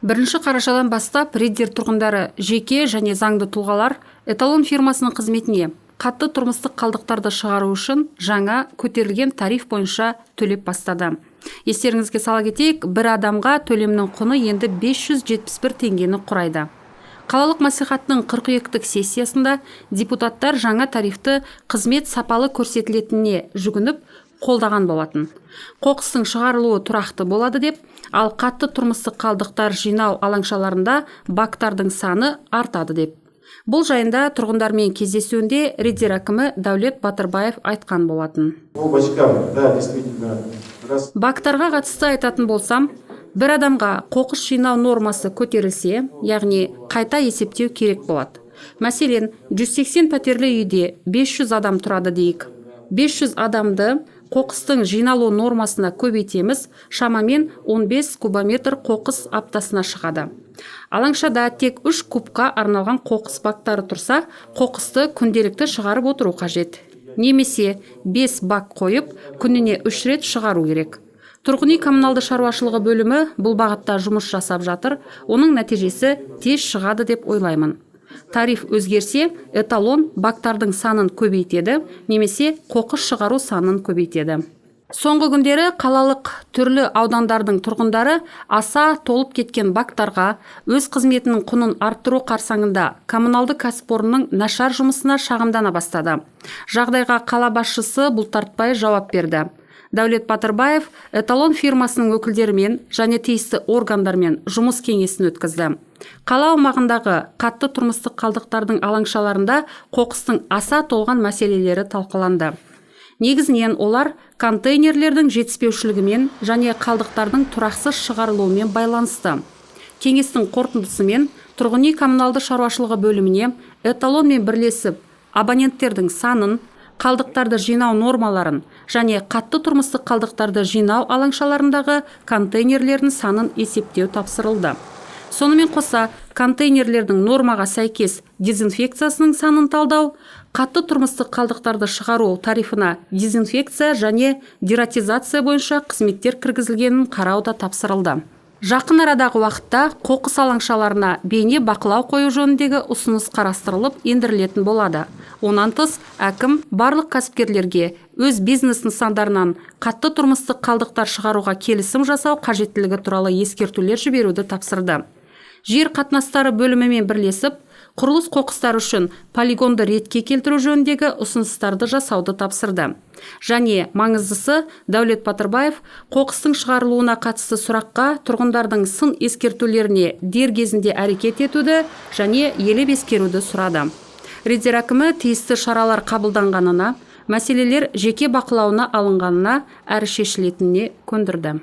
Бірінші қарашадан бастап Риддер тұрғындары жеке және заңды тұлғалар эталон фирмасының қызметіне қатты тұрмыстық қалдықтарды шығару үшін жаңа көтерілген тариф бойынша төлеп бастады. Естеріңізге сала кетейік, бір адамға төлемнің құны енді 571 теңгені құрайды. Қалалық мәслихаттың 42-тік сессиясында депутаттар жаңа тарифті қызмет сапалы көрсетілетініне жүгініп қолдаған болатын. Қоқыстың шығарылуы тұрақты болады деп, ал қатты тұрмыстық қалдықтар жинау алаңшаларында бактардың саны артады деп. Бұл жайында тұрғындармен кездесуінде Риддер әкімі Дәулет Батырбаев айтқан болатын. Бактарға қатысты айтатын болсам, бір адамға қоқыс жинау нормасы көтерілсе, яғни қайта есептеу керек болады. Мәселен, 180 пәтерлі үйде 500 адам тұрады дейік. 500 адамды қоқыстың жиналу нормасына көбейтеміз, шамамен 15 кубометр қоқыс аптасына шығады. Алаңшада тек 3 кубқа арналған қоқыс бактары тұрса, қоқысты күнделікті шығарып отыру қажет. Немесе 5 бак қойып, күніне 3 рет шығару керек. Тұрғын үй коммуналды шаруашылығы бөлімі бұл бағытта жұмыс жасап жатыр, оның нәтижесі тез шығады деп ойлаймын. Тариф өзгерсе, эталон бактардың санын көбейтеді, немесе қоқыс шығару санын көбейтеді. Соңғы күндері қалалық түрлі аудандардың тұрғындары аса толып кеткен бактарға өз қызметінің құнын арттыру қарсаңында коммуналды кәсіпорынның нашар жұмысына шағымдана бастады. Жағдайға қала басшысы бұлтартпай жауап берді. Дәулет Батырбаев эталон фирмасының өкілдерімен және тиісті органдармен жұмыс кеңесін өткізді. Қала аумағындағы қатты тұрмыстық қалдықтардың алаңшаларында қоқыстың аса толған мәселелері талқыланды. Негізінен олар контейнерлердің жетіспеушілігімен және қалдықтардың тұрақсыз шығарылуымен байланысты. Кеңестің қорытындысымен тұрғын үй коммуналды шаруашылығы бөліміне эталонмен бірлесіп абоненттердің санын, қалдықтарды жинау нормаларын және қатты тұрмыстық қалдықтарды жинау алаңшаларындағы контейнерлердің санын есептеу тапсырылды. Сонымен қоса, контейнерлердің нормаға сәйкес дезинфекциясының санын талдау, қатты тұрмыстық қалдықтарды шығару тарифына дезинфекция және дератизация бойынша қызметтер кіргізілгенін қарау да тапсырылды. Жақын арадағы уақытта қоқыс алаңшаларына бейне бақылау қою жөніндегі ұсыныс қарастырылып ендірілетін болады. Онан тыс, әкім барлық кәсіпкерлерге өз бизнес нысандарынан қатты тұрмыстық қалдықтар шығаруға келісім жасау қажеттілігі туралы ескертулер жіберуді тапсырды. Жер қатынастары бөлімімен бірлесіп, құрылыс қоқыстары үшін полигонды ретке келтіру жөніндегі ұсыныстарды жасауды тапсырды. Және маңыздысы, Дәулет Батырбаев қоқыстың шығарылуына қатысты сұраққа тұрғындардың сын ескертулеріне дер кезінде әрекет етуді және елеп ескеруді сұрады. Риддер әкімі тиісті шаралар қабылданғанына, мәселелер жеке бақылауына алынғанына әрі шешілетініне көндірді.